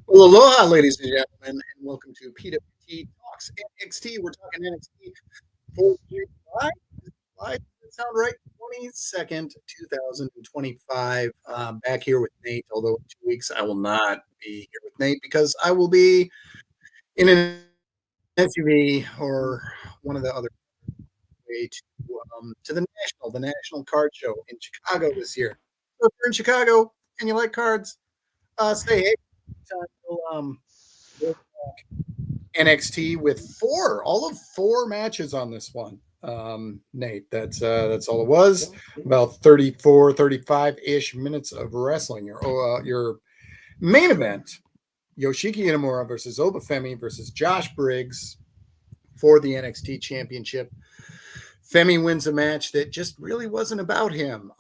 Well, aloha, ladies and gentlemen, and welcome to PWT Talks NXT. We're talking NXT for July. Does that sound right? 22nd, 2025. Back here with Nate, although in 2 weeks I will not be here with Nate because I will be in an SUV or one of the other way to the National Card Show in Chicago this year. So if you're in Chicago and you like cards, say hey. We'll NXT with all of four matches on this one. Nate, that's all it was. About 34, 35-ish minutes of wrestling. Your main event, Yoshiki Inamura versus Obafemi versus Josh Briggs for the NXT Championship. Femi wins a match that just really wasn't about him.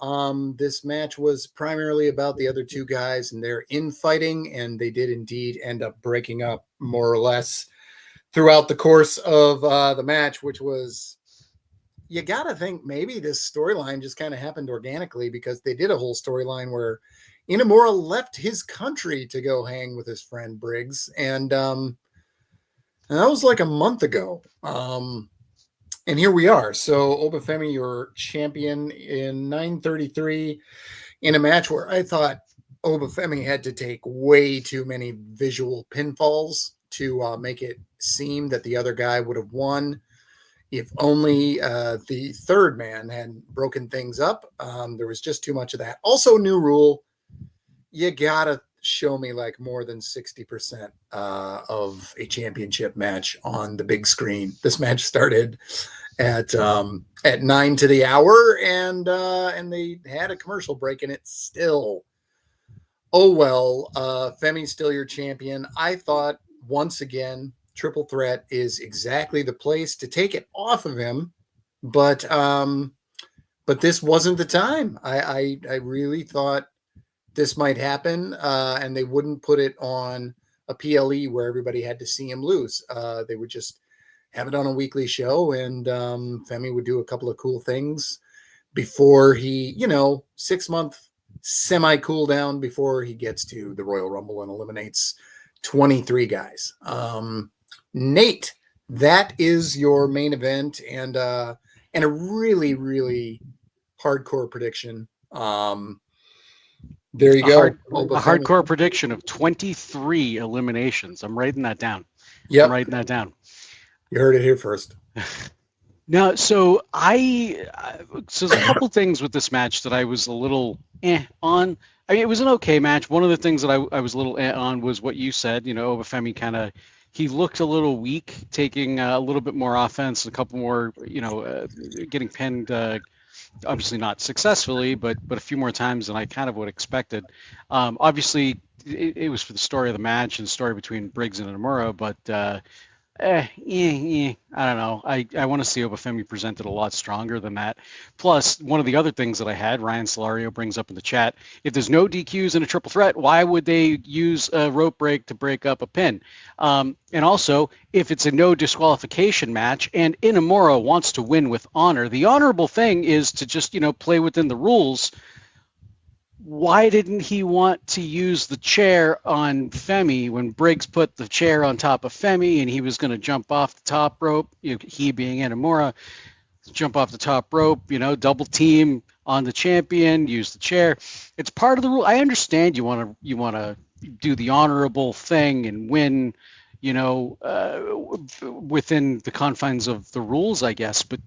This match was primarily about the other two guys and their infighting, and they did indeed end up breaking up more or less throughout the course of the match, which was, you got to think maybe this storyline just kind of happened organically because they did a whole storyline where Inamura left his country to go hang with his friend Briggs. And that was like a month ago. And here we are. So Obafemi, your champion in 9:33 in a match where I thought Obafemi had to take way too many visual pinfalls to make it seem that the other guy would have won. If only the third man had broken things up. There was just too much of that. Also, new rule, you got to show me like more than 60% of a championship match on the big screen. This match started at 9 to the hour, and they had a commercial break in it still. Oh, well, Femi's still your champion. I thought, once again, Triple Threat is exactly the place to take it off of him, but this wasn't the time. I really thought this might happen, and they wouldn't put it on a PLE where everybody had to see him lose. They would just have it on a weekly show, and Femi would do a couple of cool things before he, 6-month semi-cool down before he gets to the Royal Rumble and eliminates 23 guys. Nate, that is your main event, and a really, really hardcore prediction. There you go. A hardcore prediction of 23 eliminations. I'm writing that down. Yep. I'm writing that down. You heard it here first. No, so there's a couple things with this match that I was a little on. I mean, it was an okay match. One of the things that I was a little on was what you said. Obafemi he looked a little weak, taking a little bit more offense, a couple more, getting pinned. Obviously not successfully, but a few more times than I kind of would expected. Obviously, it was for the story of the match and the story between Briggs and Inamura, but I don't know. I want to see Obafemi presented a lot stronger than that. Plus, one of the other things that I had, Ryan Solario brings up in the chat, if there's no DQs in a triple threat, why would they use a rope break to break up a pin? And also, if it's a no disqualification match and Inamura wants to win with honor, the honorable thing is to just, play within the rules. Why didn't he want to use the chair on Femi when Briggs put the chair on top of Femi and he was going to jump off the top rope, he being Inamura, jump off the top rope, double team on the champion, use the chair. It's part of the rule. I understand you want to do the honorable thing and win, within the confines of the rules, I guess, but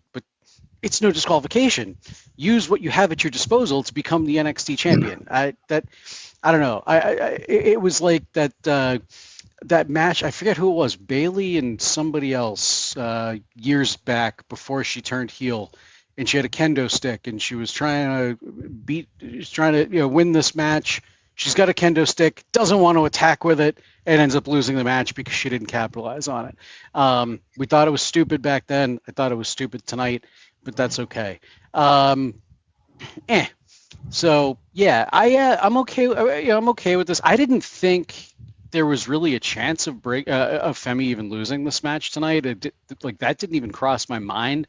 it's no disqualification. Use what you have at your disposal to become the NXT champion. I don't know. It was like that match. I forget who it was, Bayley and somebody else years back before she turned heel, and she had a kendo stick and she was trying to win this match. She's got a kendo stick, doesn't want to attack with it, and ends up losing the match because she didn't capitalize on it. We thought it was stupid back then. I thought it was stupid tonight, but that's okay. So yeah, I'm okay. I'm okay with this. I didn't think there was really a chance of Femi even losing this match tonight. That didn't even cross my mind.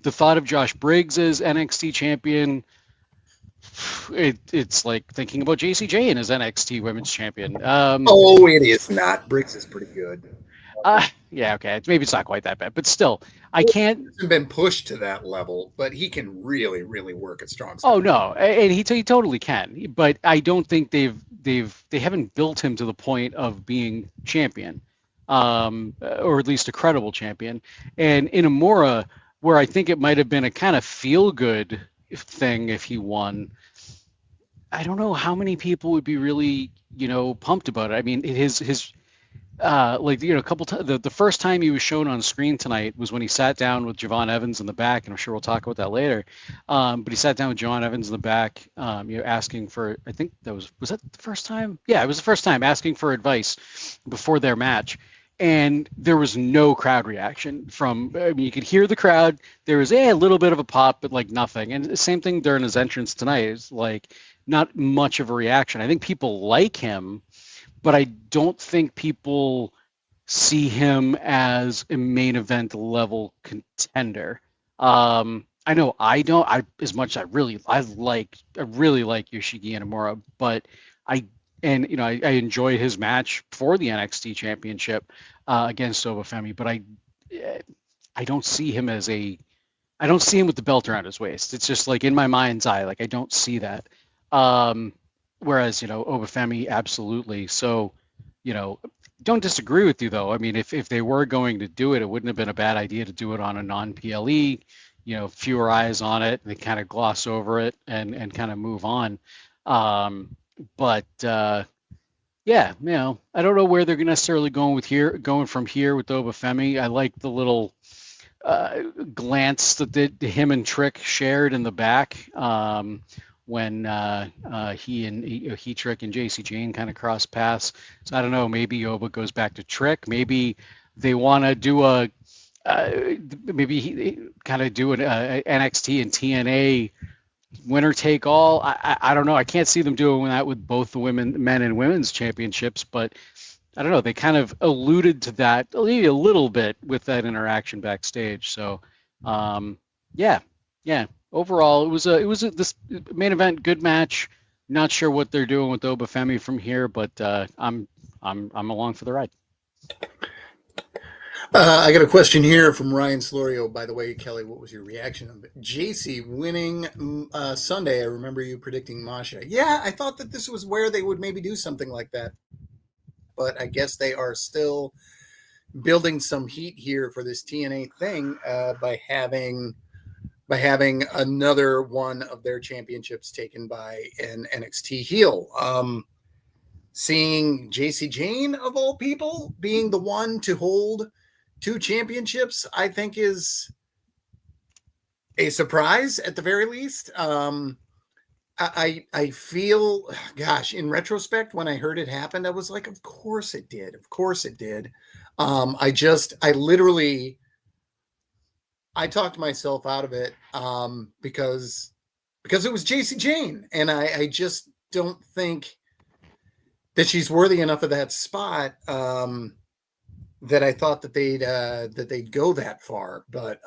The thought of Josh Briggs as NXT champion It's like thinking about JC Jane as NXT Women's Champion. Oh, it is not. Briggs is pretty good. Yeah, okay, maybe it's not quite that bad, but still, I can't. Hasn't been pushed to that level, but he can really, really work at strong Oh style. no, and he totally can, but I don't think they haven't built him to the point of being champion, or at least a credible champion. And in Amora, where I think it might have been a kind of feel good thing if he won, I don't know how many people would be really, pumped about it. I mean, his like a couple times. The first time he was shown on screen tonight was when he sat down with Javon Evans in the back, and I'm sure we'll talk about that later. But he sat down with Javon Evans in the back, asking for. I think was that the first time? Yeah, it was the first time asking for advice before their match. And there was no crowd reaction from. I mean, you could hear the crowd. There was a little bit of a pop, but like nothing. And the same thing during his entrance tonight. Is like not much of a reaction. I think people like him, but I don't think people see him as a main event level contender. I know I don't. I as much as I really like Yoshiki Inamura, but I I enjoy his match for the NXT Championship against Obafemi, but I don't see him as I don't see him with the belt around his waist. It's just like in my mind's eye, like I don't see that. Um, Whereas, Obafemi, absolutely. So, you know, don't disagree with you though. I mean, if they were going to do it, it wouldn't have been a bad idea to do it on a non-PLE, fewer eyes on it. They kind of gloss over it and kind of move on. But yeah, I don't know where they're necessarily going from here with Obafemi. I like the little glance that him and Trick shared in the back, when he Trick and JC Jane kind of cross paths. So I don't know. Maybe Oba goes back to Trick. Maybe they want to do maybe he kind of do an NXT and TNA winner take all. I don't know. I can't see them doing that with both the men and women's championships, but I don't know. They kind of alluded to that a little bit with that interaction backstage. So, yeah, yeah. Overall, this main event good match. Not sure what they're doing with Obafemi from here, but I'm along for the ride. I got a question here from Ryan Slorio. By the way, Kelly, what was your reaction of it? JC winning Sunday. I remember you predicting Masha. Yeah, I thought that this was where they would maybe do something like that, but I guess they are still building some heat here for this TNA thing by having another one of their championships taken by an NXT heel. Seeing JC Jane, of all people, being the one to hold two championships, I think is a surprise at the very least. I feel, gosh, in retrospect, when I heard it happen, I was like, of course it did. Of course it did. I talked myself out of it because it was JC Jane, and I just don't think that she's worthy enough of that spot that I thought that they'd go that far, but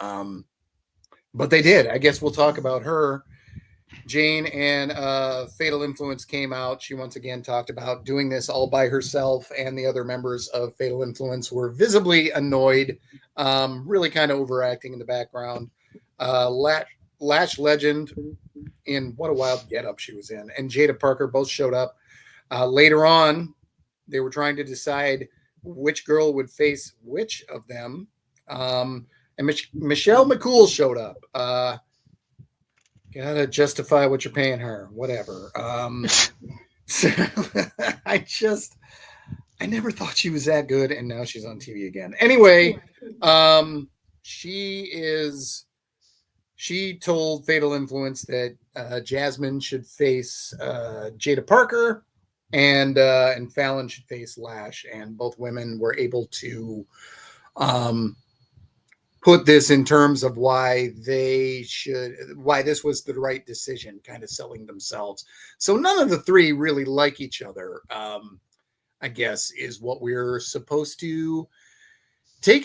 they did. I guess we'll talk about her. Jane and Fatal Influence came out. She once again talked about doing this all by herself, and the other members of Fatal Influence were visibly annoyed, really kind of overacting in the background. Lash Legend, in what a wild getup she was in, and Jada Parker both showed up. Later on, they were trying to decide which girl would face which of them. And Michelle McCool showed up. Gotta justify what you're paying her, whatever. So I never thought she was that good, and now she's on TV again. Anyway, she told Fatal Influence that Jasmine should face Jada Parker, and Fallon should face Lash, and both women were able to put this in terms of why this was the right decision, kind of selling themselves. So none of the three really like each other, I guess, is what we're supposed to take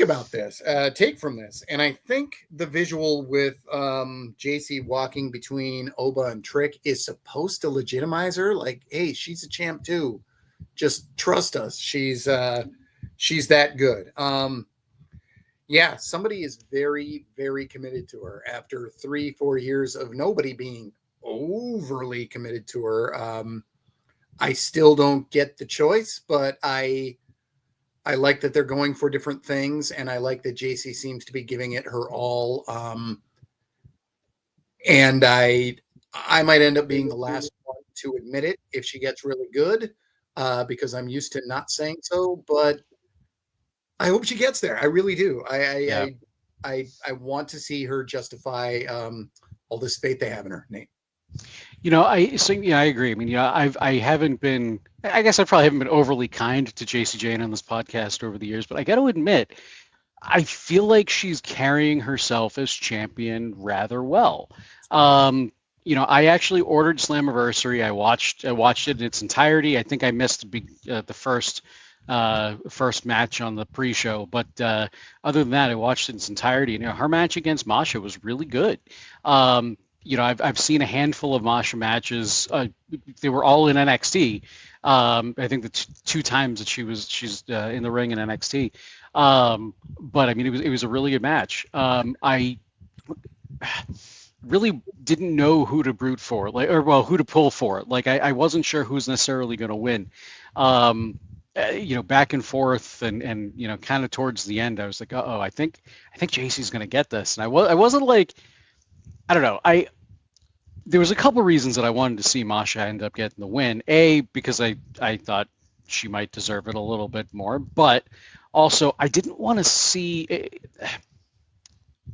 from this. And I think the visual with JC walking between Oba and Trick is supposed to legitimize her. Like, hey, she's a champ too. Just trust us. She's that good. Yeah, somebody is very, very committed to her after 3-4 years of nobody being overly committed to her. I still don't get the choice, but I like that they're going for different things, and I like that JC seems to be giving it her all. And I might end up being the last one to admit it if she gets really good, because I'm used to not saying so, but I hope she gets there. I really do. I want to see her justify all this faith they have in her, Nate. I agree. I mean, I haven't been, I guess I probably haven't been overly kind to JC Jane on this podcast over the years, but I got to admit, I feel like she's carrying herself as champion rather well. I actually ordered Slammiversary. I watched it in its entirety. I think I missed the first match on the pre-show, but other than that, I watched it in its entirety. And her match against Masha was really good. I've seen a handful of Masha matches. They were all in NXT. I think the two times that she's in the ring in NXT. But I mean, it was a really good match. I really didn't know who to brute for, who to pull for. Like I wasn't sure who's necessarily going to win. Back and forth, and kind of towards the end, I was like, I think JC's going to get this, and I wasn't like, I don't know. There was a couple reasons that I wanted to see Masha end up getting the win. A, because I thought she might deserve it a little bit more, but also I didn't want to see.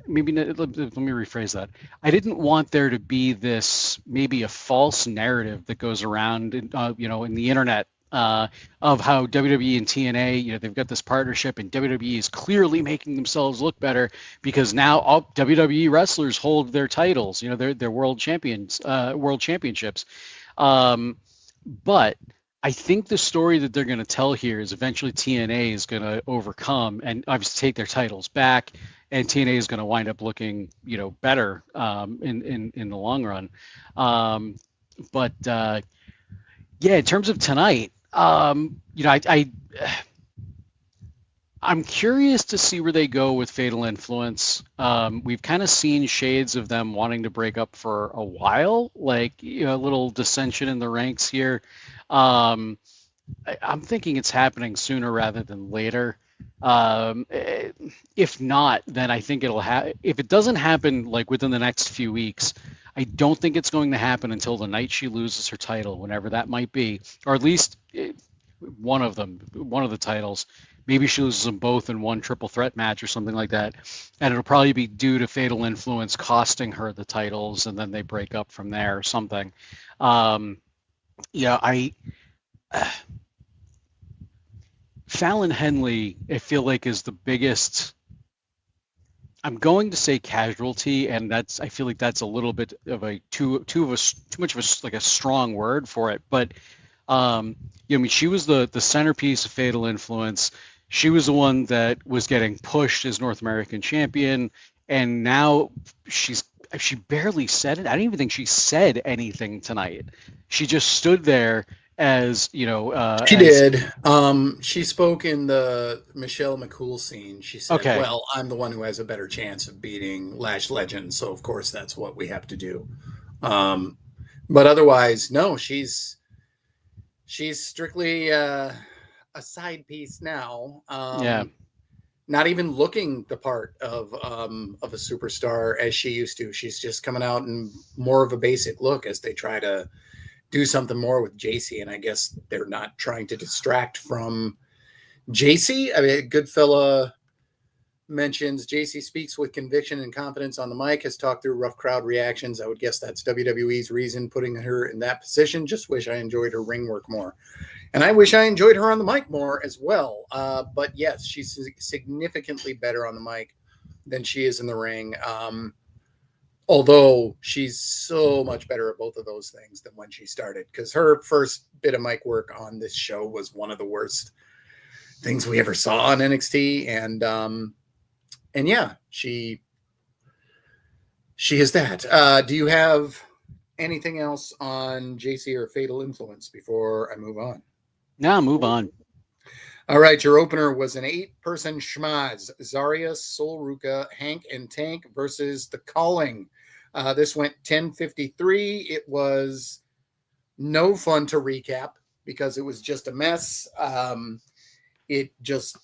Let me rephrase that. I didn't want there to be this maybe a false narrative that goes around, in the internet. Of how WWE and TNA, they've got this partnership, and WWE is clearly making themselves look better because now all WWE wrestlers hold their titles, their world championships. But I think the story that they're going to tell here is eventually TNA is going to overcome and obviously take their titles back, and TNA is going to wind up looking, better in the long run. Yeah, in terms of tonight. I'm curious to see where they go with Fatal Influence. We've kind of seen shades of them wanting to break up for a while, like a little dissension in the ranks here. I'm thinking it's happening sooner rather than later. If not, then I think it'll if it doesn't happen like within the next few weeks, I don't think it's going to happen until the night she loses her title, whenever that might be, or at least one of the titles. Maybe she loses them both in one triple threat match or something like that, and it'll probably be due to Fatal Influence costing her the titles, and then they break up from there or something. Fallon Henley, I feel like, is the biggest. I'm going to say casualty, and I feel like that's a little bit of a too much of a strong word for it. But she was the centerpiece of Fatal Influence. She was the one that was getting pushed as North American champion, and now she barely said it. I don't even think she said anything tonight. She just stood there as she did. She spoke in the Michelle McCool scene. She said, okay. Well, I'm the one who has a better chance of beating Lash Legend, so of course that's what we have to do. But otherwise, no, she's strictly a side piece now. Not even looking the part of a superstar as she used to. She's just coming out in more of a basic look as they try to do something more with JC, and I guess they're not trying to distract from JC. I mean, Goodfella mentions JC speaks with conviction and confidence on the mic, has talked through rough crowd reactions. I would guess that's WWE's reason putting her in that position. Just wish I enjoyed her ring work more. And I wish I enjoyed her on the mic more as well. But yes, she's significantly better on the mic than she is in the ring. Although she's so much better at both of those things than when she started, because her first bit of mic work on this show was one of the worst things we ever saw on NXT, and yeah, she is that. Do you have anything else on JC or Fatal Influence before I move on? Now move on. All right, your opener was an 8-person schmaz. Zarya, Sol Ruka, Hank, and Tank versus The Calling. This went 10:53. It was no fun to recap because it was just a mess. It just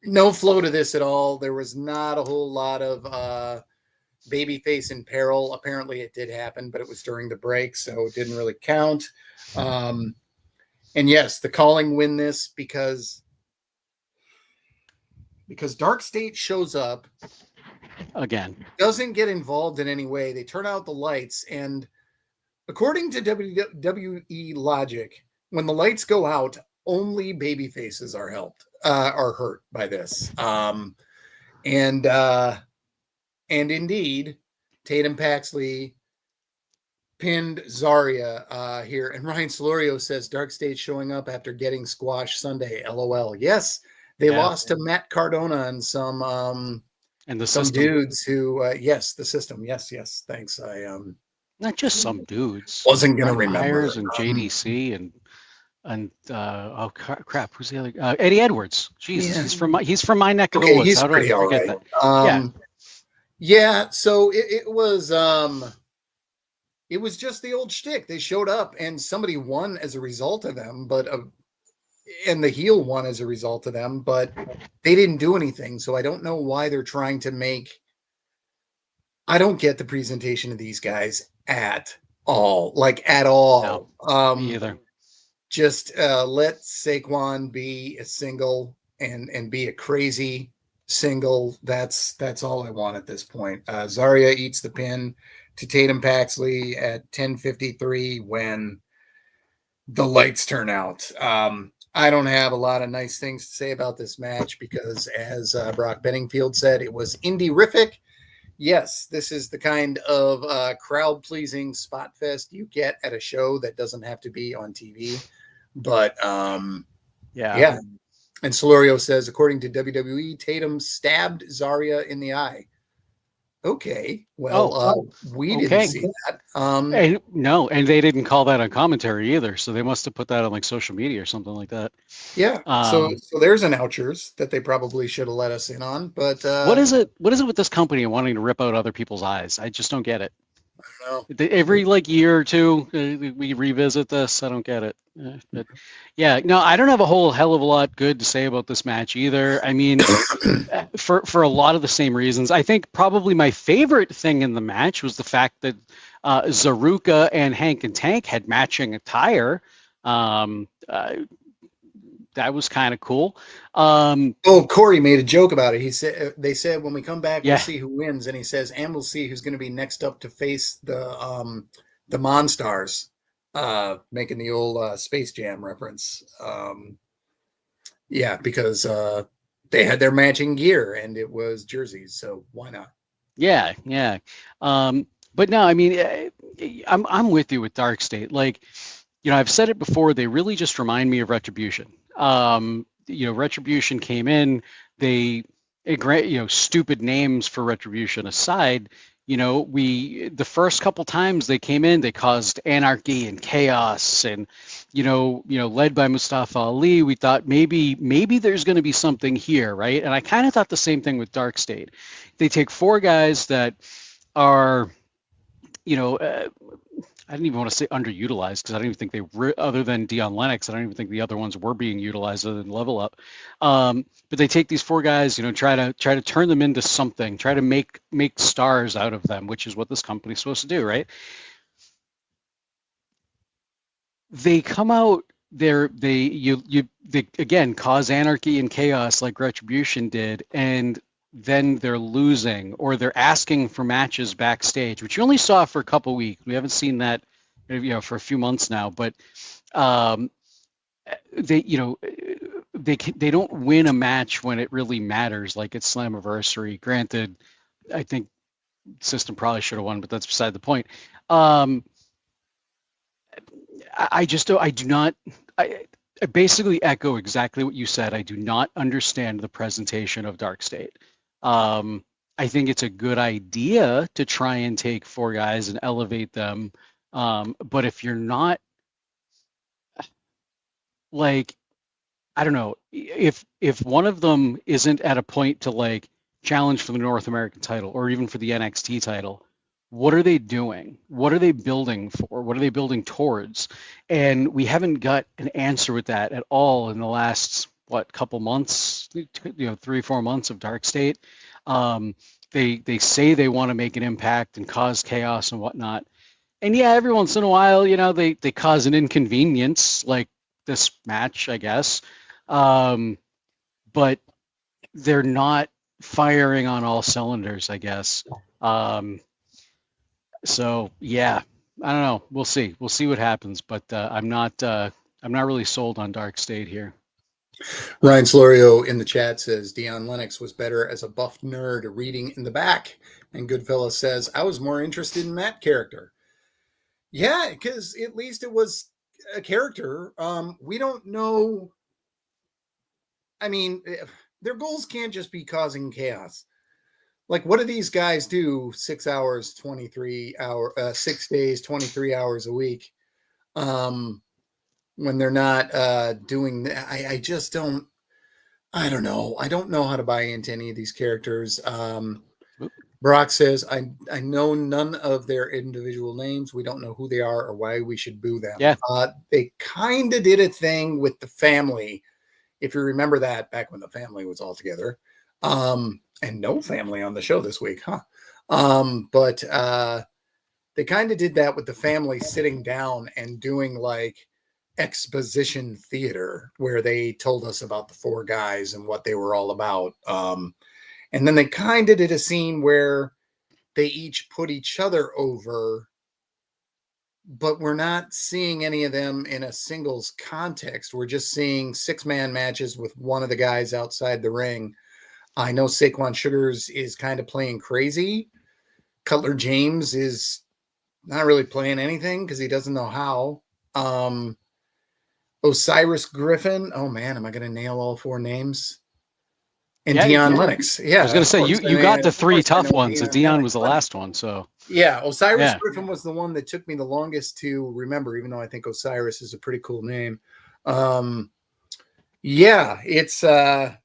no flow to this at all. There was not a whole lot of babyface in peril. Apparently, it did happen, but it was during the break, so it didn't really count. And yes, The Calling win this because Dark State shows up again, doesn't get involved in any way. They turn out the lights, and according to WWE logic, when the lights go out, only baby faces are hurt by this. And indeed, Tatum Paxley pinned Zarya here. And Ryan Solorio says Dark State showing up after getting squashed Sunday. LOL. Yes, they lost to Matt Cardona and some and some system. dudes who yes, the system. Yes. Thanks. Not just some dudes. Wasn't gonna remember. Myers and JDC and oh crap, who's the other? Eddie Edwards. Jesus, yeah. he's from my neck of the woods. He's How do I forget that? Yeah. So it was just the old shtick. They showed up and somebody won as a result of them, and the heel won as a result of them, but they didn't do anything. So I don't know why they're trying to make. I don't get the presentation of these guys at all. Like at all. No, me either. Just let Saquon be a single and be a crazy single. That's all I want at this point. Zarya eats the pin to Tatum Paxley at 10:53 when the lights turn out. I don't have a lot of nice things to say about this match because, as Brock Benningfield said, it was indie-rific. Yes, this is the kind of crowd-pleasing spot fest you get at a show that doesn't have to be on TV. But yeah. And Solorio says, according to WWE, Tatum stabbed Zarya in the eye. Okay, well, we didn't see that. And they didn't call that on commentary either, so they must have put that on like social media or something like that. Yeah. So there's an ouchers that they probably should have let us in on. But what is it with this company and wanting to rip out other people's eyes? I just don't get it. I don't know. Every year or two, we revisit this. I don't get it. But yeah, no, I don't have a whole hell of a lot good to say about this match either. I mean, for a lot of the same reasons. I think probably my favorite thing in the match was the fact that Zaruka and Hank and Tank had matching attire. That was kind of cool. Corey made a joke about it. They said when we come back, we'll see who wins, and he says, and we'll see who's going to be next up to face the Monstars, making the old Space Jam reference. Because they had their matching gear and it was jerseys, so why not? Yeah. But no, I mean, I'm with you with Dark State. Like, I've said it before. They really just remind me of Retribution. Retribution came in, stupid names for Retribution aside, the first couple times they came in, they caused anarchy and chaos and, led by Mustafa Ali, we thought maybe there's going to be something here. Right. And I kind of thought the same thing with Dark State. They take 4 guys that are, I didn't even want to say underutilized because I don't even think they were, other than Dion Lennox, I don't even think the other ones were being utilized other than Level Up. But they take these 4 guys, try to turn them into something, try to make stars out of them, which is what this company's supposed to do, right? They come out there, they again cause anarchy and chaos like Retribution did, and then they're losing or they're asking for matches backstage, which you only saw for a couple weeks. We haven't seen that, for a few months now. But they don't win a match when it really matters, like it's Slammiversary. Granted, I think System probably should have won, but that's beside the point. I basically echo exactly what you said. I do not understand the presentation of Dark State. I think it's a good idea to try and take four guys and elevate them. But if you're not like, I don't know, if one of them isn't at a point to like challenge for the North American title or even for the NXT title, what are they doing? What are they building for? What are they building towards? And we haven't got an answer with that at all in the last couple months, 3 or 4 months of Dark State. They say they want to make an impact and cause chaos and whatnot. And yeah, every once in a while, they cause an inconvenience like this match, I guess. But they're not firing on all cylinders, I guess. So yeah, I don't know. We'll see. We'll see what happens. But I'm not really sold on Dark State here. Ryan Slorio in the chat says Dion Lennox was better as a buff nerd reading in the back. And Goodfellas says, I was more interested in that character. Yeah, because at least it was a character. We don't know. I mean, their goals can't just be causing chaos. Like, what do these guys do 6 hours, 6 days, 23 hours a week? When they're not doing that, I just don't. I don't know. I don't know how to buy into any of these characters. Brock says, I know none of their individual names. We don't know who they are or why we should boo them. Yeah. They kind of did a thing with the family. If you remember that back when the family was all together. And no family on the show this week, huh? But they kind of did that with the family sitting down and doing like exposition theater where they told us about the four guys and what they were all about. And then they kind of did a scene where they each put each other over, but we're not seeing any of them in a singles context. We're just seeing 6-man matches with one of the guys outside the ring. I know Saquon Sugars is kind of playing crazy. Cutler James is not really playing anything because he doesn't know how. Osiris Griffin. Oh man, am I going to nail all four names? And Yeah, Dion Lennox. Yeah, I was going to say you got the three tough ones. Dion was the last one, so yeah. Osiris Griffin was the one that took me the longest to remember, even though I think Osiris is a pretty cool name. Yeah, it's. No,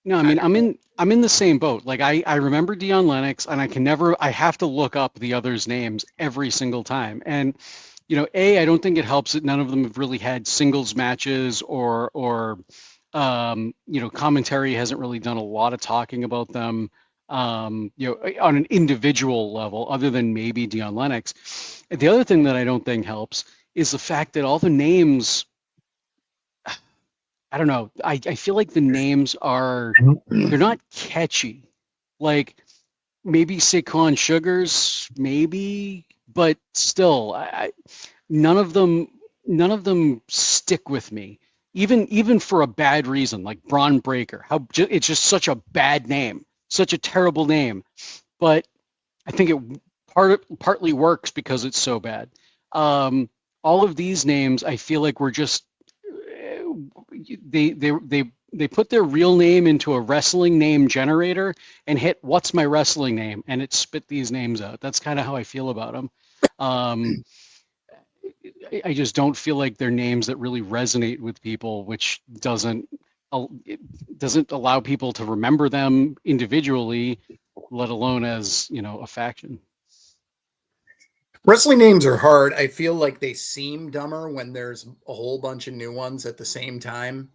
I mean I'm in the same boat. Like I remember Dion Lennox, and I have to look up the others' names every single time. And I don't think it helps that none of them have really had singles matches or commentary hasn't really done a lot of talking about them, on an individual level, other than maybe Dion Lennox. The other thing that I don't think helps is the fact that all the names, I don't know, I feel like the names they're not catchy. Like maybe Saquon Sugars, maybe, but still, none of them stick with me. Even for a bad reason, like Braun Breaker. It's just such a bad name, such a terrible name. But I think it partly works because it's so bad. All of these names, I feel like we're just they put their real name into a wrestling name generator and hit what's my wrestling name, and it spit these names out. That's kind of how I feel about them. I just don't feel like they're names that really resonate with people, which doesn't allow people to remember them individually, let alone as a faction. Wrestling names are hard. I feel like they seem dumber when there's a whole bunch of new ones at the same time,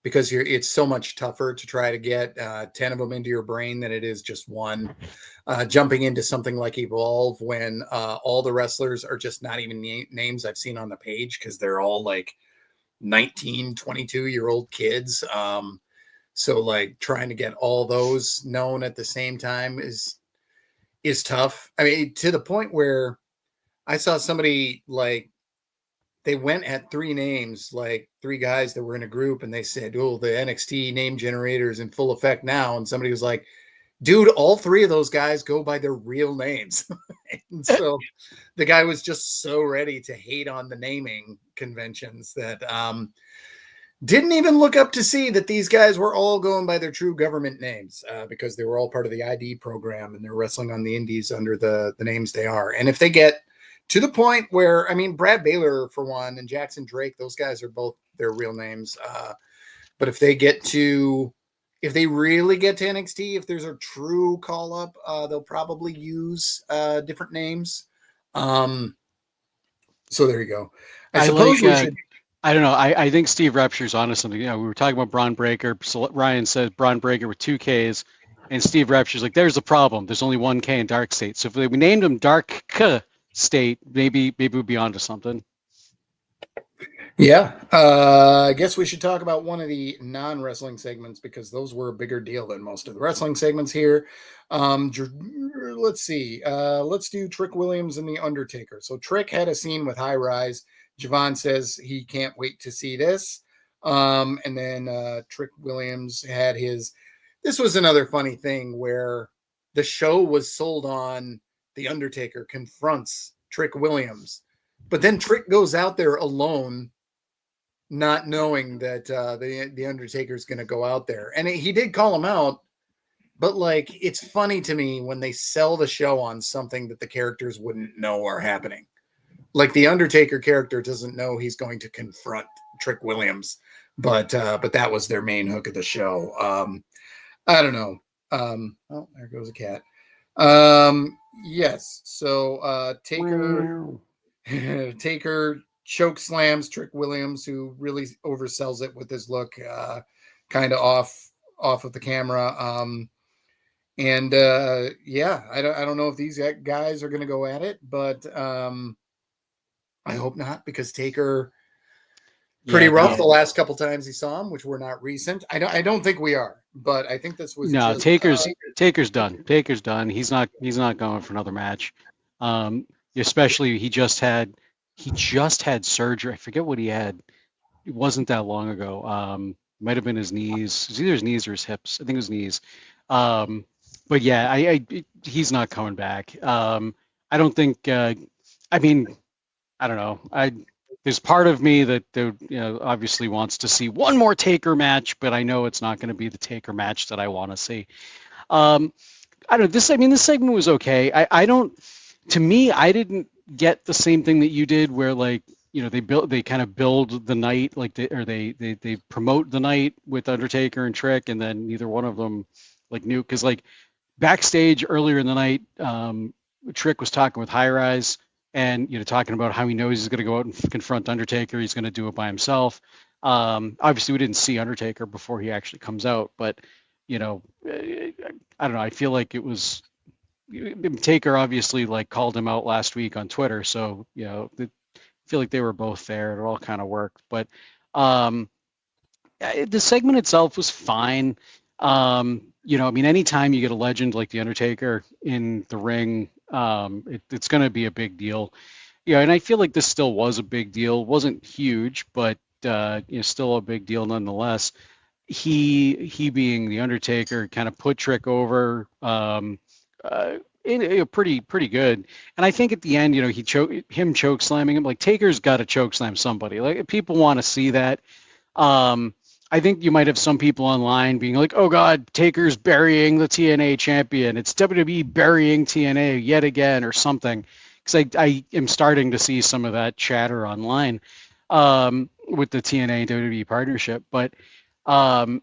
because it's so much tougher to try to get 10 of them into your brain than it is just one. Jumping into something like Evolve when all the wrestlers are just not even names I've seen on the page because they're all like 19, 22-year-old kids. So like trying to get all those known at the same time is tough. I mean, to the point where I saw somebody like they went at 3 names, like 3 guys that were in a group, and they said, "Oh, the NXT name generator is in full effect now." And somebody was like, dude, all three of those guys go by their real names. And so the guy was just so ready to hate on the naming conventions that didn't even look up to see that these guys were all going by their true government names because they were all part of the ID program and they're wrestling on the indies under the names they are. And if they get to the point where, I mean, Brad Baylor, for one, and Jackson Drake, those guys are both their real names. But if they really get to NXT, if there's a true call up, they'll probably use different names. So there you go. I suppose we should. I don't know. I think Steve Repsher's onto something. We were talking about Braun Breaker. So Ryan said Braun Breaker with 2 Ks, and Steve Repsher's like, there's the problem. There's only 1 K in Dark State. So if we named him Dark K State, maybe we'd be onto something. Yeah, I guess we should talk about one of the non-wrestling segments because those were a bigger deal than most of the wrestling segments here. Let's see. Let's do Trick Williams and The Undertaker. So Trick had a scene with High Rise. Javon says he can't wait to see this. And then Trick Williams had his. This was another funny thing where the show was sold on The Undertaker confronts Trick Williams, but then Trick goes out there alone, not knowing that the Undertaker is going to go out there. And he did call him out, but like, it's funny to me when they sell the show on something that the characters wouldn't know are happening. Like the Undertaker character doesn't know he's going to confront Trick Williams, but that was their main hook of the show. I don't know. Oh, there goes a cat. Yes. So Taker choke slams Trick Williams, who really oversells it with his look, kind of off of the camera. Yeah, I don't know if these guys are going to go at it, but I hope not, because Taker pretty rough the last couple times he saw him, which were not recent. I don't think we are, but I think this was no. Taker's done. Taker's done. He's not going for another match. Especially he just had surgery. I forget what he had. It wasn't that long ago. Might have been his knees. It was either his knees or his hips. I think it was knees. But yeah, he's not coming back. I don't think. I mean, I don't know. There's part of me that obviously wants to see one more Taker match, but I know it's not going to be the Taker match that I want to see. I don't know. This segment was okay. To me, I didn't get the same thing that you did, where they kind of build the night, they promote the night with Undertaker and Trick, and then neither one of them knew, because backstage earlier in the night, Trick was talking with High Rise, and talking about how he knows he's going to go out and confront Undertaker. He's going to do it by himself. Obviously, we didn't see Undertaker before he actually comes out, but I don't know. I feel like it was Taker obviously called him out last week on Twitter, so I feel like they were both there. It all kind of worked, but the segment itself was fine. Anytime you get a legend like The Undertaker in the ring, it's going to be a big deal. And I feel like this still was a big deal. It wasn't huge, but still a big deal nonetheless. He being The Undertaker kind of put Trick over pretty good. And I think at the end, he choke slamming him. Taker's got to choke slam somebody. People want to see that. I think you might have some people online being like, oh God, Taker's burying the TNA champion. It's WWE burying TNA yet again or something. Because I am starting to see some of that chatter online with the TNA WWE partnership. But I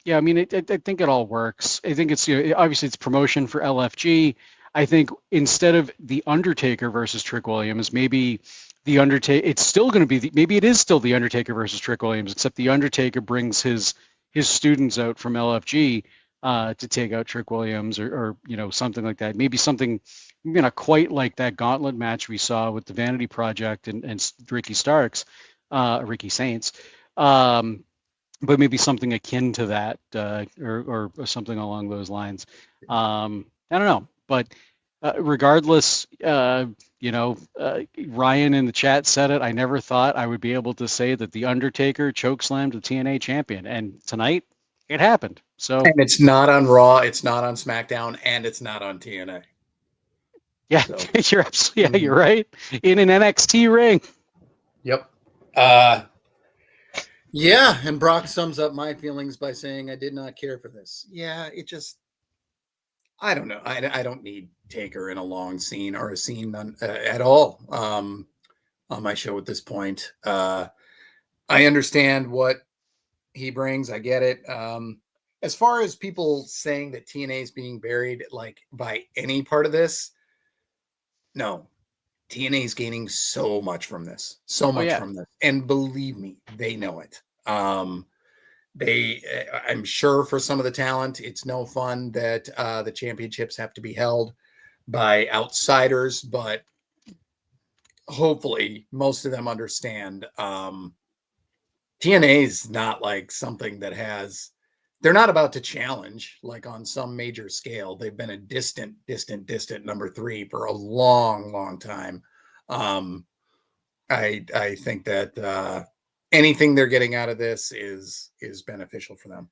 think it all works. I think it's obviously it's promotion for LFG. I think instead of The Undertaker versus Trick Williams, maybe The Undertaker, it's still going to be maybe it is still The Undertaker versus Trick Williams, except The Undertaker brings his students out from LFG to take out Trick Williams or something like that. Maybe something maybe not quite like that gauntlet match we saw with the Vanity Project and Ricky Starks, Ricky Saints. But maybe something akin to that, or something along those lines. I don't know, but regardless, Ryan in the chat said it. I never thought I would be able to say that The Undertaker chokeslammed the TNA champion, and tonight it happened. So And it's not on Raw, it's not on SmackDown, and it's not on TNA. yeah, So, you're absolutely you're right. In an NXT ring. yep. Yeah, and Brock sums up my feelings by saying I did not care for this. Yeah, it just I don't know. I don't need Taker in a long scene or a scene at all on my show at this point. I understand what he brings. I get it. As far as people saying that TNA is being buried like by any part of this, no. TNA is gaining so much from this, so Oh much yeah. from this, and believe me, they know it. They, I'm sure, for some of the talent, it's no fun that the championships have to be held by outsiders, but hopefully, most of them understand. TNA is not like something that has. They're not about to challenge like on some major scale. They've been a distant number three for a long, long time. Um, I think that anything they're getting out of this is beneficial for them.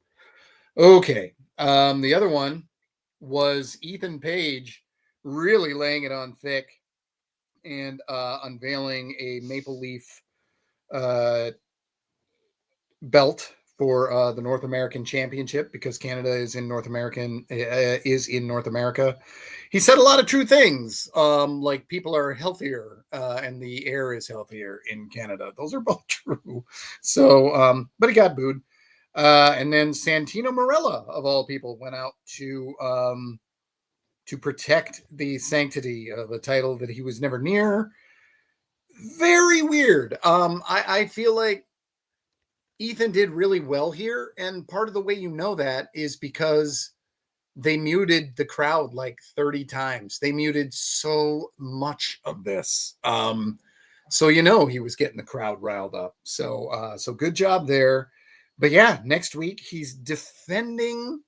Okay. The other one was Ethan Page really laying it on thick and unveiling a Maple Leaf uh, belt for the North American Championship because Canada is in North America. He said a lot of true things, like people are healthier and the air is healthier in Canada. Those are both true. So, but he got booed. And then Santino Marella, of all people, went out to protect the sanctity of a title that he was never near. Very weird. I feel like Ethan did really well here, and part of the way you know that is because they muted the crowd like 30 times. They muted so much of this. So you know he was getting the crowd riled up. So good job there. But yeah, next week he's defending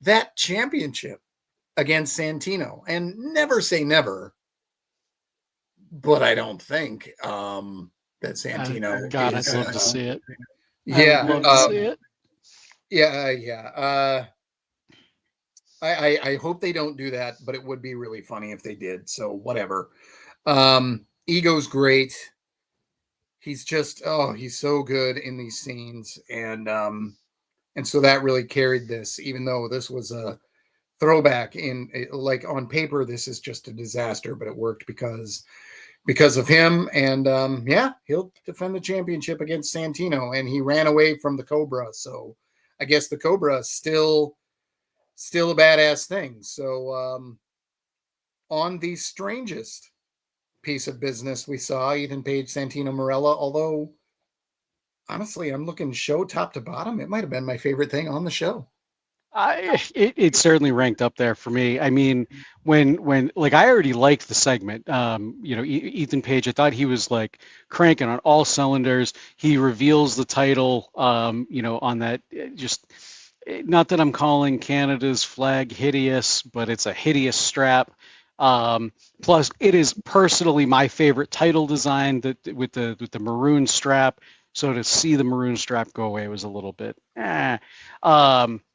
that championship against Santino. And never say never, but I don't think that Santino God, is I'd love to see it. I would yeah. love to see it. Yeah. I hope they don't do that, but it would be really funny if they did. So whatever. Ego's great. He's just he's so good in these scenes, and so that really carried this. Even though this was a throwback in like on paper, this is just a disaster, but it worked because of him. And yeah, he'll defend the championship against Santino, and he ran away from the Cobra. So I guess the Cobra is still a badass thing. So on the strangest piece of business we saw, Ethan Page, Santino Marella, although honestly, I'm looking show top to bottom. It might have been my favorite thing on the show. It certainly ranked up there for me. I mean, when like I already liked the segment. Ethan Page, I thought he was like cranking on all cylinders. He reveals the title, on that just not that I'm calling Canada's flag hideous, but it's a hideous strap. Plus, it is personally my favorite title design that with the maroon strap. So to see the maroon strap go away was a little bit, but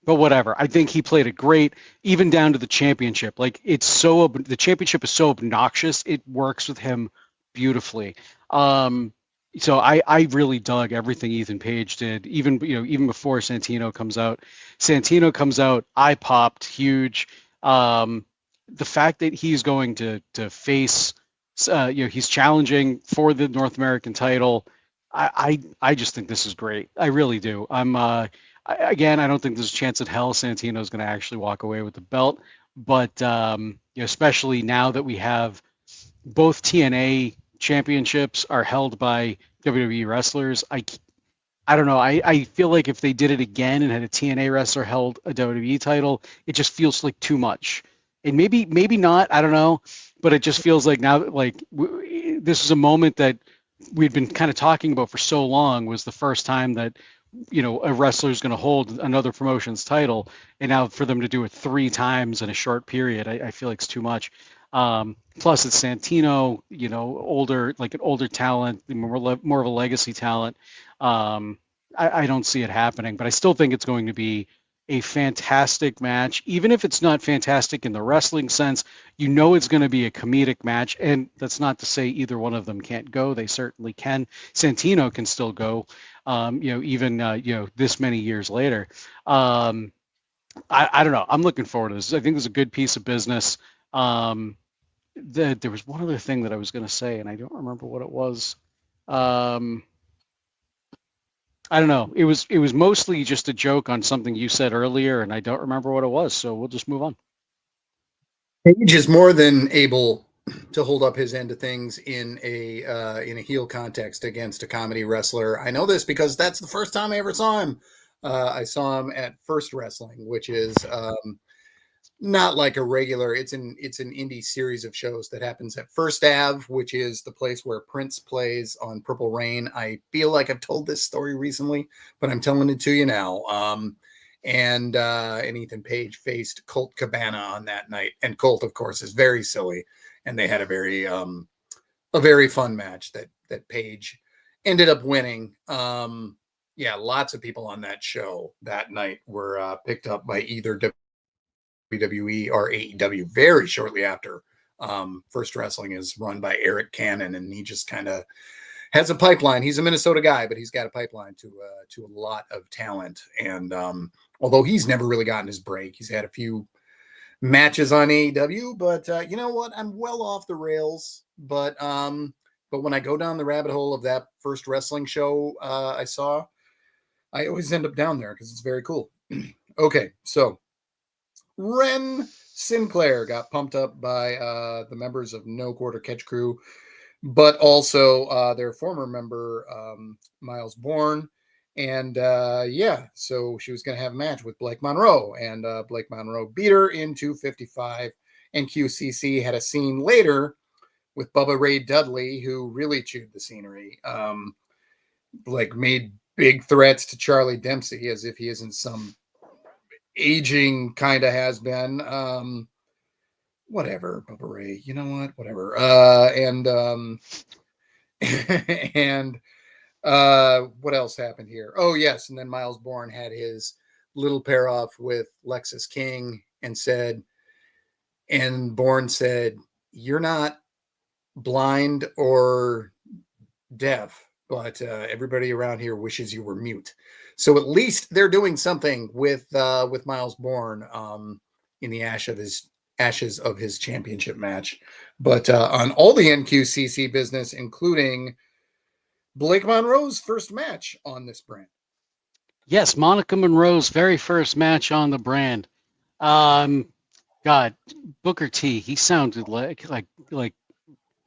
whatever. I think he played it great, even down to the championship. Like the championship is so obnoxious, it works with him beautifully. So I really dug everything Ethan Page did, even before Santino comes out. Santino comes out, I popped huge. The fact that he's going to face, he's challenging for the North American title. I just think this is great. I really do. Again, I don't think there's a chance in hell Santino's going to actually walk away with the belt, but especially now that we have both TNA championships are held by WWE wrestlers. I don't know. I feel like if they did it again and had a TNA wrestler held a WWE title, it just feels like too much. And maybe not. I don't know, but it just feels like now this is a moment that we'd been kind of talking about for so long. Was the first time that a wrestler is going to hold another promotion's title, and now for them to do it 3 times in a short period, I feel like it's too much. Plus, it's Santino, older, like an older talent, more of a legacy talent. I don't see it happening, but I still think it's going to be a fantastic match. Even if it's not fantastic in the wrestling sense, you know it's going to be a comedic match. And that's not to say either one of them can't go. They certainly can. Santino can still go, even, this many years later. I don't know. I'm looking forward to this. I think this is a good piece of business. There was one other thing that I was going to say, and I don't remember what it was. Um, I don't know. It was mostly just a joke on something you said earlier, and I don't remember what it was. So we'll just move on. Page is more than able to hold up his end of things in a heel context against a comedy wrestler. I know this because that's the first time I ever saw him. I saw him at First Wrestling, which is not like a regular. It's an indie series of shows that happens at First Ave, which is the place where Prince plays on Purple Rain. I feel like I've told this story recently, but I'm telling it to you now. And Ethan Page faced Colt Cabana on that night, and Colt, of course, is very silly, and they had a very fun match that Page ended up winning. Yeah, lots of people on that show that night were picked up by either WWE or AEW very shortly after. First Wrestling is run by Eric Cannon, and he just kind of has a pipeline. He's a Minnesota guy, but he's got a pipeline to a lot of talent. And although he's never really gotten his break, he's had a few matches on AEW. But you know what? I'm well off the rails. But when I go down the rabbit hole of that First Wrestling show I saw, I always end up down there because it's very cool. Okay, so Ren Sinclair got pumped up by the members of No Quarter Catch Crew, but also their former member, Miles Bourne. And so she was going to have a match with Blake Monroe, and Blake Monroe beat her in 255. And QCC had a scene later with Bubba Ray Dudley, who really chewed the scenery, made big threats to Charlie Dempsey as if he isn't some aging kind of has been. Whatever, Bubba Ray, you know what? Whatever. And what else happened here? Oh, yes. And then Miles Bourne had his little pair off with Lexus King and Bourne said, "You're not blind or deaf, but everybody around here wishes you were mute." So at least they're doing something with Miles Bourne in the ashes of his championship match. But on all the NQCC business, including Blake Monroe's first match on this brand. Yes, Monica Monroe's very first match on the brand. God, Booker T. He sounded like an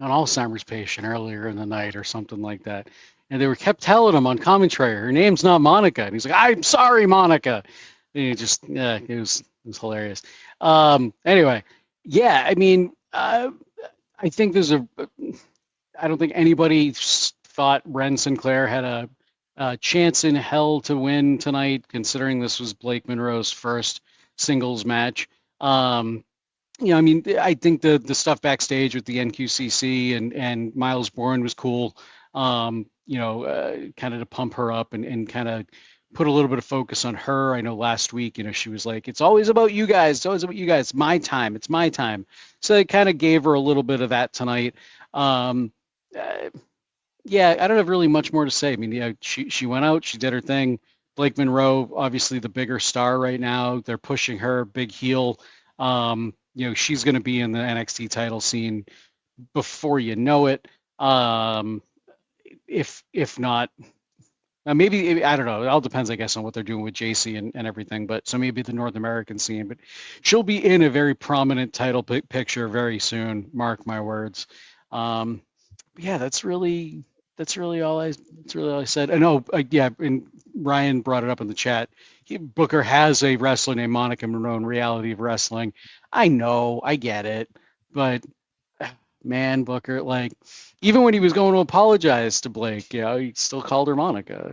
Alzheimer's patient earlier in the night or something like that. And they kept telling him on commentary, her name's not Monica. And he's like, "I'm sorry, Monica." And it was hilarious. Anyway, yeah, I mean, I think I don't think anybody thought Ren Sinclair had a chance in hell to win tonight, considering this was Blake Monroe's first singles match. I think the stuff backstage with the NQCC and Miles Bourne was cool. Kind of to pump her up and kind of put a little bit of focus on her. I know last week, she was like, "It's always about you guys. It's always about you guys. It's my time. It's my time." So it kind of gave her a little bit of that tonight. Yeah, I don't have really much more to say. I mean, she went out, she did her thing. Blake Monroe, obviously the bigger star right now. They're pushing her, big heel. She's going to be in the NXT title scene before you know it. If not, maybe, I don't know. It all depends, I guess, on what they're doing with JC and everything. But so maybe the North American scene. But she'll be in a very prominent title picture very soon. Mark my words. Yeah, that's really all I said. I know, yeah, and Ryan brought it up in the chat. Booker has a wrestler named Monica Monroe in Reality of Wrestling. I know, I get it, but man, Booker, even when he was going to apologize to Blake, he still called her Monica.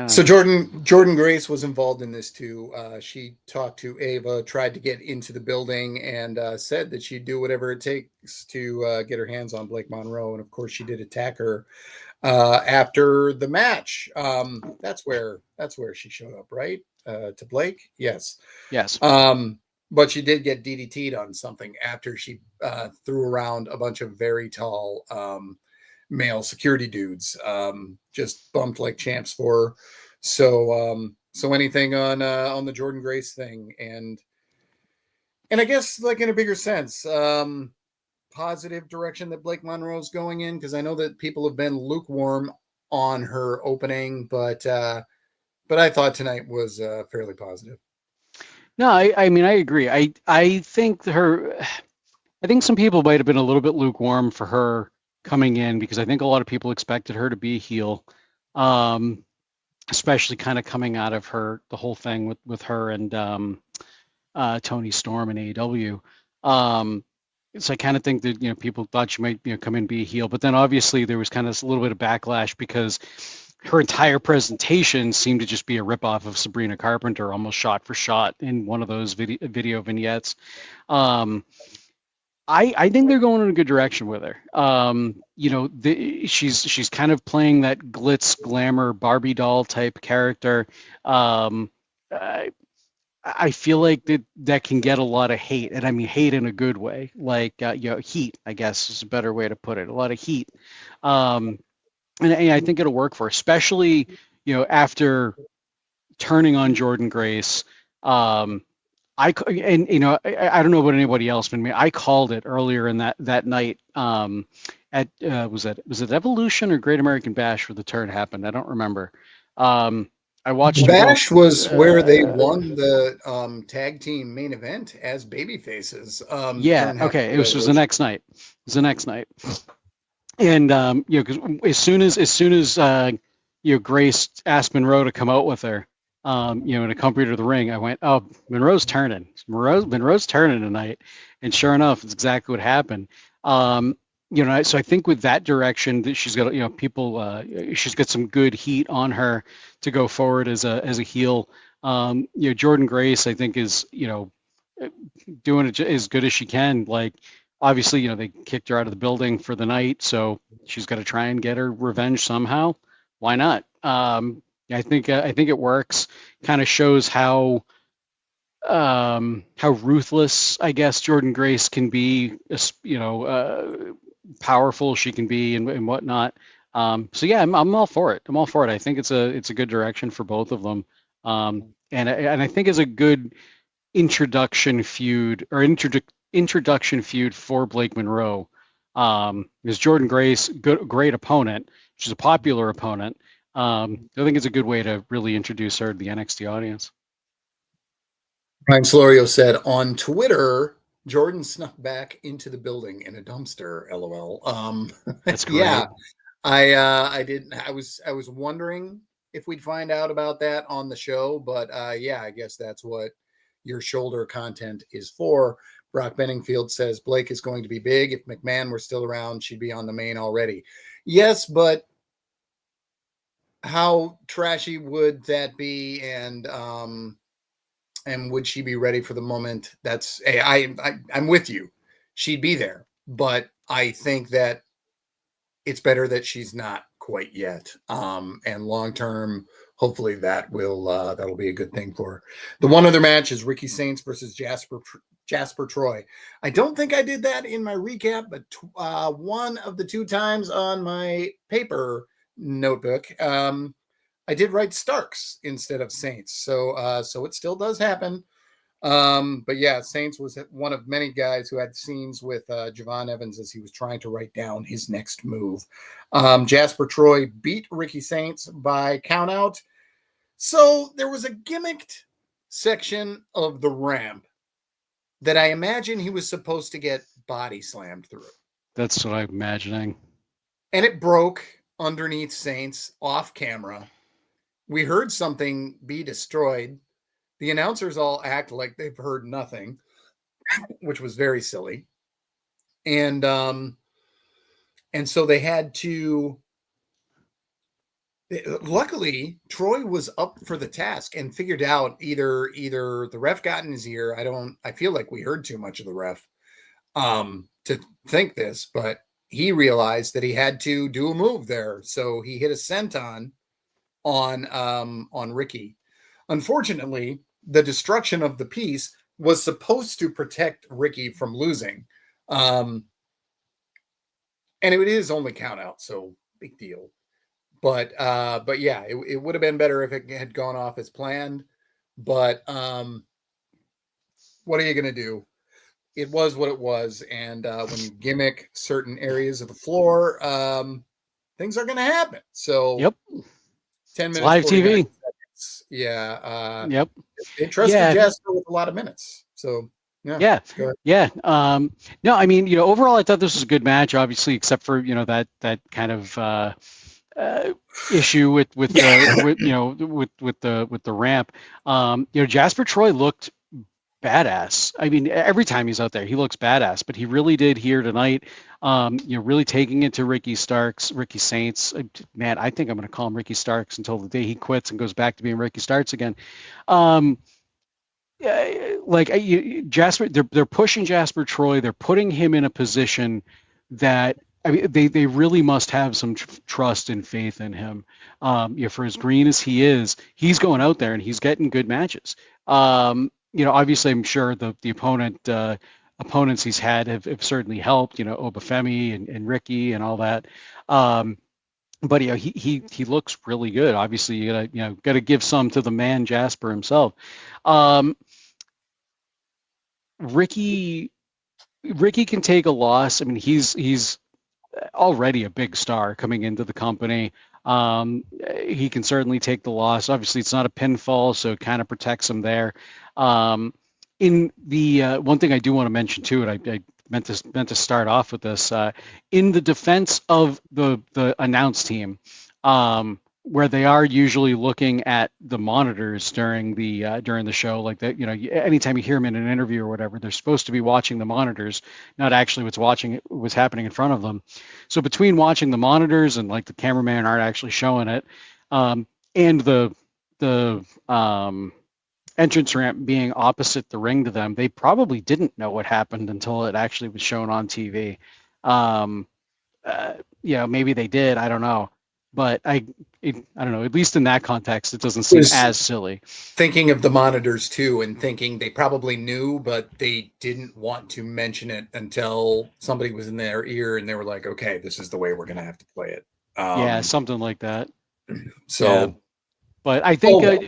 So Jordan Grace was involved in this too. She talked to Ava, tried to get into the building, and said that she'd do whatever it takes to get her hands on Blake Monroe. And of course, she did attack her after the match. That's where she showed up, right? To Blake, yes. Yes. But she did get DDT'd on something after she threw around a bunch of very tall male security dudes, just bumped like champs for her. So anything on the Jordan Grace thing, and I guess like in a bigger sense, positive direction that Blake Monroe's going in, because I know that people have been lukewarm on her opening, but I thought tonight was fairly positive. No, I mean I agree. I think I think some people might have been a little bit lukewarm for her coming in because I think a lot of people expected her to be a heel, um, especially kind of coming out of the whole thing with her and Tony Storm in AEW. So I kind of think that people thought she might come in and be a heel, but then obviously there was kind of a little bit of backlash because her entire presentation seemed to just be a ripoff of Sabrina Carpenter, almost shot for shot in one of those video vignettes. I think they're going in a good direction with her. She's kind of playing that glitz glamour Barbie doll type character. I feel like that can get a lot of hate, and I mean hate in a good way, like heat, I guess is a better way to put it. A lot of heat, and I think it'll work for her, especially after turning on Jordan Grace. I don't know about anybody else, but I called it earlier in that night. At was it Evolution or Great American Bash where the turn happened? I don't remember. I watched them Bash both. was where they won the tag team main event as baby faces. Yeah, Turn happened okay. at It was the Evolution. next night. It was the next night. And because as soon as Grace asked Monroe to come out with her, and accompanied her to the ring, I went, oh, Monroe's turning. Monroe's turning tonight, and sure enough, it's exactly what happened. So I think with that direction that she's got, people, she's got some good heat on her to go forward as a heel. Jordan Grace, I think, is doing it as good as she can. Like, obviously, they kicked her out of the building for the night, so she's got to try and get her revenge somehow. Why not? I think it works. Kind of shows how ruthless, I guess, Jordan Grace can be. Powerful she can be and whatnot. So yeah, I'm all for it. I'm all for it. I think it's a good direction for both of them. And I think it's a good introduction feud for Blake Monroe. Is Jordan Grace great opponent? She's a popular opponent. I think it's a good way to really introduce her to the NXT audience. Ryan Solorio said on Twitter, Jordan snuck back into the building in a dumpster. LOL. That's great. Yeah, I didn't. I was wondering if we'd find out about that on the show, but yeah, I guess that's what your shoulder content is for. Brock Benningfield says Blake is going to be big. If McMahon were still around, she'd be on the main already. Yes, but how trashy would that be? And would she be ready for the moment? That's I'm with you. She'd be there, but I think that it's better that she's not quite yet. And long term, hopefully that'll be a good thing for her. The one other match is Ricky Saints versus Jasper Troy. I don't think I did that in my recap, but one of the two times on my paper notebook, I did write Starks instead of Saints. So it still does happen. But yeah, Saints was one of many guys who had scenes with Javon Evans as he was trying to write down his next move. Jasper Troy beat Ricky Saints by countout. So there was a gimmicked section of the ramp that I imagine he was supposed to get body slammed through. That's what I'm imagining. And it broke underneath Saints off camera. We heard something be destroyed. The announcers all act like they've heard nothing, which was very silly. And so they had to Luckily, Troy was up for the task and figured out either the ref got in his ear. I feel like we heard too much of the ref to think this, but he realized that he had to do a move there. So he hit a senton on Ricky. Unfortunately, the destruction of the piece was supposed to protect Ricky from losing. And it is only count out, so big deal. But yeah, it would have been better if it had gone off as planned. But what are you gonna do? It was what it was, and when you gimmick certain areas of the floor, things are gonna happen. So Yep. 10 It's minutes, live 49 TV. seconds. Yeah. Yep. They trusted Yeah. Jasper with a lot of minutes. So yeah, Yeah. go ahead. Yeah. No, I mean, overall, I thought this was a good match, obviously, except for, that kind of uh, issue with the with the ramp. Jasper Troy looked badass. I mean, every time he's out there, he looks badass, but he really did here tonight. Really taking it to Ricky Saints. Man, I think I'm going to call him Ricky Starks until the day he quits and goes back to being Ricky Starks again. Um, Jasper, they're pushing Jasper Troy. They're putting him in a position that, I mean, they really must have some trust and faith in him. For as green as he is, he's going out there and he's getting good matches. Obviously, I'm sure the opponents he's had have certainly helped. Obafemi and Ricky and all that. But he looks really good. Obviously, you gotta give some to the man Jasper himself. Um, Ricky Ricky can take a loss. I mean, he's already a big star coming into the company. He can certainly take the loss. Obviously, it's not a pinfall, so it kind of protects him there. In the one thing I do want to mention too, and I meant to start off with this, in the defense of the announce team, where they are usually looking at the monitors during the show, like that. Anytime you hear them in an interview or whatever, they're supposed to be watching the monitors, not actually what's happening in front of them. So between watching the monitors and like the cameraman aren't actually showing it, and the entrance ramp being opposite the ring to them, they probably didn't know what happened until it actually was shown on TV. Um, Maybe they did. I don't know, but I don't know. At least in that context, it doesn't seem Was as silly. thinking of the monitors too, and thinking they probably knew, but they didn't want to mention it until somebody was in their ear, and they were like, "Okay, this is the way we're gonna have to play it." Yeah, something like that. Yeah, So, but I oh think. well.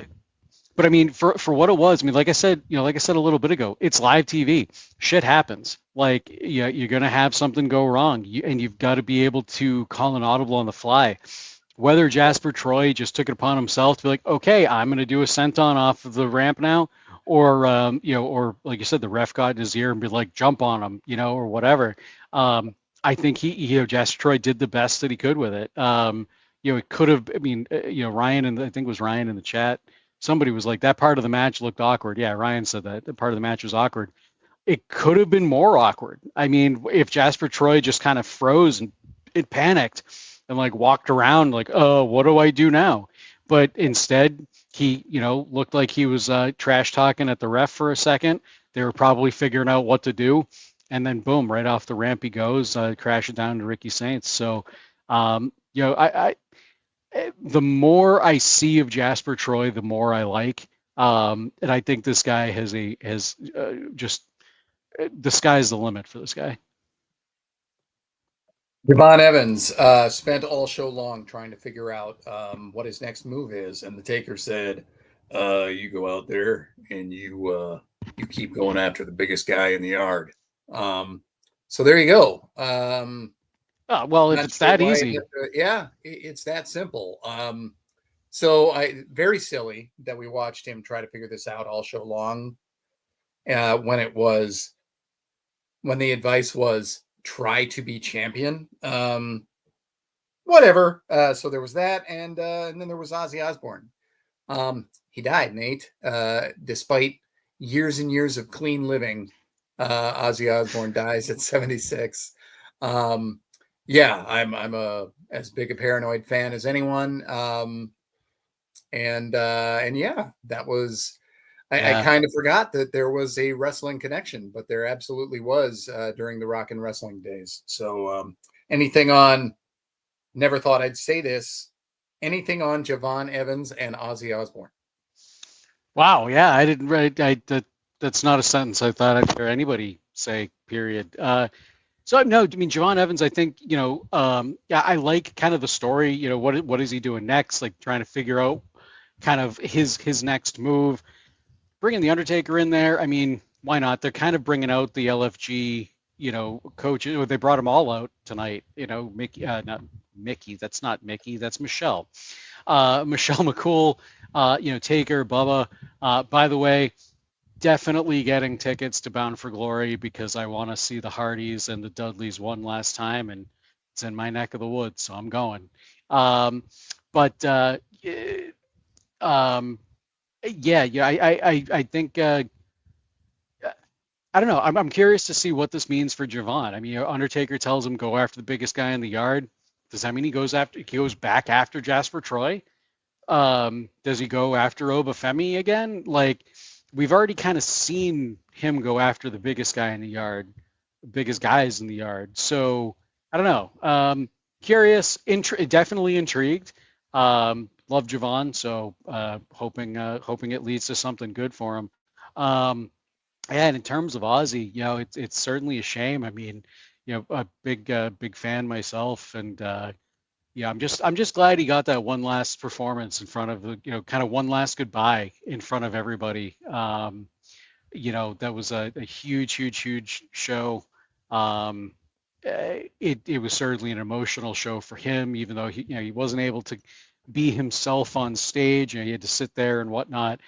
But I mean, for what it was, I mean, like I said a little bit ago, it's live TV. Shit happens. Like, you're gonna have something go wrong, and you've got to be able to call an audible on the fly. Whether Jasper Troy just took it upon himself to be like, okay, I'm gonna do a senton off of the ramp now, or like you said, the ref got in his ear and be like, jump on him, or whatever. I think Jasper Troy did the best that he could with it. It could have. I mean, Ryan, and I think it was Ryan in the chat, somebody was like, that part of the match looked awkward. Yeah, Ryan said that part of the match was awkward. It could have been more awkward. I mean, if Jasper Troy just kind of froze and it panicked and like walked around like, oh, what do I do now? But instead, he, looked like he was trash talking at the ref for a second. They were probably figuring out what to do. And then boom, right off the ramp he goes, crashing down to Ricky Saints. So, I the more I see of Jasper Troy, the more I like. And I think this guy has just the sky's the limit for this guy. Devon Evans spent all show long trying to figure out what his next move is, and the Taker said, "You go out there and you keep going after the biggest guy in the yard." So there you go. Well, if Not it's sure that why. easy, Yeah, it's that simple. So very silly that we watched him try to figure this out all show long. When the advice was try to be champion. Whatever. So there was that, and then there was Ozzy Osbourne. He died, Nate. Despite years and years of clean living, Ozzy Osbourne dies at 76. Yeah, I'm a as big a Paranoid fan as anyone. And yeah, that was I Yeah. kind of forgot that there was a wrestling connection, but there absolutely was during the Rock and Wrestling days. So anything on? Never thought I'd say this. Anything on Javon Evans and Ozzy Osbourne? Wow. Yeah, I didn't. That's not a sentence I thought I'd hear anybody say. Period. So no, I mean Javon Evans. I think yeah, I like kind of the story. What is he doing next? Like trying to figure out kind of his next move. Bringing the Undertaker in there. I mean, why not? They're kind of bringing out the LFG, coach. They brought them all out tonight. Mickey, not Mickey. That's not Mickey. That's Michelle. Michelle McCool. Taker, Bubba. By the way, definitely getting tickets to Bound for Glory because I want to see the Hardys and the Dudleys one last time, and it's in my neck of the woods, so I'm going. But um, yeah, I think I don't know. I'm curious to see what this means for Javon. I mean, Undertaker tells him go after the biggest guy in the yard. Does that mean he goes back after Jasper Troy? Does he go after Obafemi again? Like, we've already kind of seen him go after the biggest guy in the yard, the biggest guys in the yard. So I don't know. Curious, definitely intrigued. Love Javon, so hoping it leads to something good for him. Yeah, and in terms of Ozzy, it's certainly a shame. I mean, a big fan myself, and yeah, I'm just glad he got that one last performance in front of the, kind of one last goodbye in front of everybody. That was a huge show. Um, it was certainly an emotional show for him, even though he wasn't able to be himself on stage. He had to sit there and whatnot.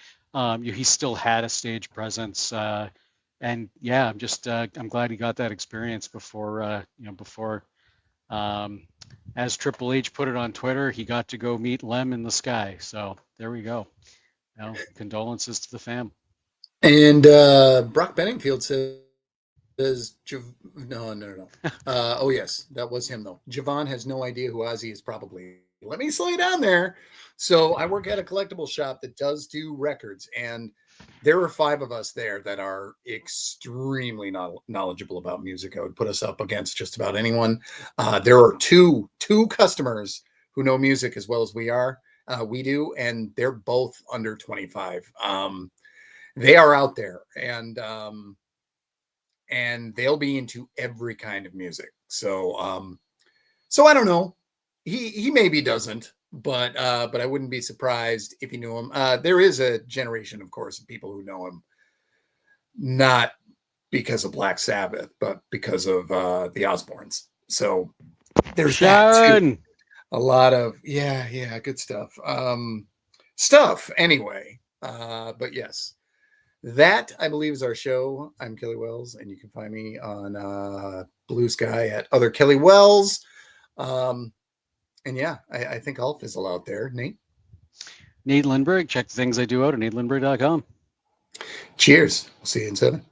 He still had a stage presence. And yeah, I'm glad he got that experience before um, as Triple H put it on Twitter, he got to go meet Lem in the sky. So there we go. Condolences to the fam. And Brock Benningfield says, no. Oh, yes, that was him, though. Javon has no idea who Ozzy is, probably. Let me slow you down there. So I work at a collectible shop that does do records, and there are 5 of us there that are extremely knowledgeable about music. I would put us up against just about anyone. There are two customers who know music as well as we do, and they're both under 25. They are out there, and they'll be into every kind of music. So I don't know. He maybe doesn't, but I wouldn't be surprised if he knew him. There is a generation, of course, of people who know him, not because of Black Sabbath, but because of the Osbournes. So there's that too. Sharon. A lot of yeah, good stuff. Stuff anyway. But yes. That, I believe, is our show. I'm Kelly Wells, and you can find me on Blue Sky at Other Kelly Wells. And yeah, I think I'll fizzle out there. Nate? Nate Lindberg. Check the things I do out at natelindberg.com. Cheers. We'll see you in 7.